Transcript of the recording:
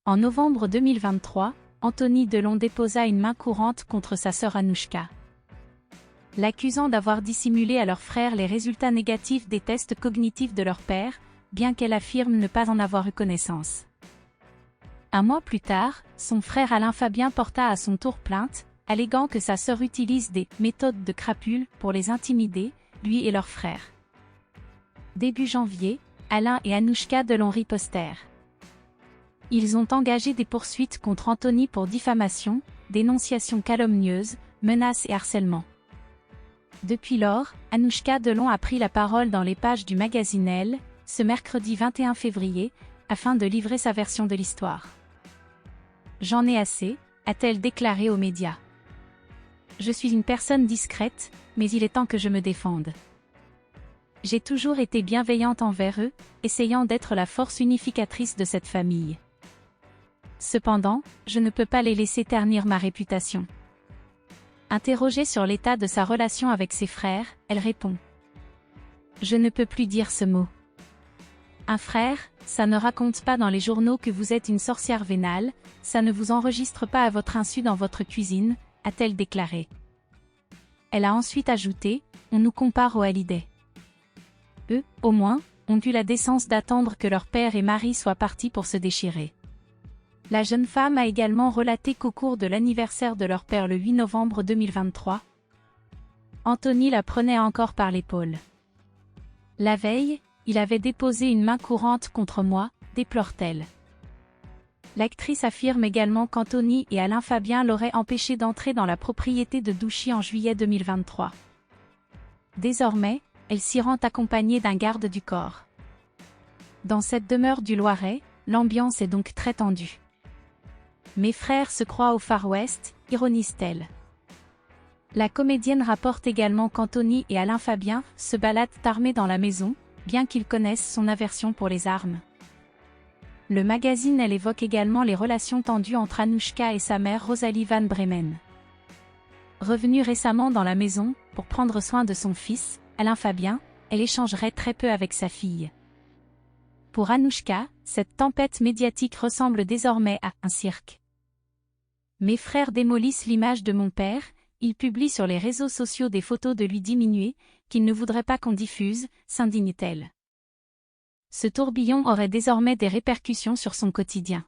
En novembre 2023, Anthony Delon déposa une main courante contre sa sœur Anouchka, l'accusant d'avoir dissimulé à leur frère les résultats négatifs des tests cognitifs de leur père, bien qu'elle affirme ne pas en avoir eu connaissance. Un mois plus tard, son frère Alain Fabien porta à son tour plainte, alléguant que sa sœur utilise des « méthodes de crapule » pour les intimider, lui et leur frère. Début janvier, Alain et Anouchka Delon ripostèrent. Ils ont engagé des poursuites contre Anthony pour diffamation, dénonciation calomnieuse, menaces et harcèlement. Depuis lors, Anouchka Delon a pris la parole dans les pages du magazine Elle, ce mercredi 21 février, afin de livrer sa version de l'histoire. « J'en ai assez », a-t-elle déclaré aux médias. « Je suis une personne discrète, mais il est temps que je me défende. J'ai toujours été bienveillante envers eux, essayant d'être la force unificatrice de cette famille. Cependant, je ne peux pas les laisser ternir ma réputation. » Interrogée sur l'état de sa relation avec ses frères, elle répond : « Je ne peux plus dire ce mot. Un frère, ça ne raconte pas dans les journaux que vous êtes une sorcière vénale, ça ne vous enregistre pas à votre insu dans votre cuisine, a-t-elle déclaré. Elle a ensuite ajouté : on nous compare aux Hallyday. Eux, au moins, ont eu la décence d'attendre que leur père et mari soient partis pour se déchirer. La jeune femme a également relaté qu'au cours de l'anniversaire de leur père le 8 novembre 2023, Anthony la prenait encore par l'épaule. La veille, il avait déposé une main courante contre moi, déplore-t-elle. L'actrice affirme également qu'Anthony et Alain Fabien l'auraient empêché d'entrer dans la propriété de Douchy en juillet 2023. Désormais, elle s'y rend accompagnée d'un garde du corps. Dans cette demeure du Loiret, l'ambiance est donc très tendue. Mes frères se croient au Far West, ironise-t-elle. La comédienne rapporte également qu'Anthony et Alain Fabien se baladent armés dans la maison, bien qu'ils connaissent son aversion pour les armes. Le magazine Elle évoque également les relations tendues entre Anouchka et sa mère Rosalie Van Bremen. Revenue récemment dans la maison, pour prendre soin de son fils, Alain Fabien, elle échangerait très peu avec sa fille. Pour Anouchka, cette tempête médiatique ressemble désormais à un cirque. Mes frères démolissent l'image de mon père, ils publient sur les réseaux sociaux des photos de lui diminué, qu'ils ne voudraient pas qu'on diffuse, s'indigne-t-elle. Ce tourbillon aurait désormais des répercussions sur son quotidien.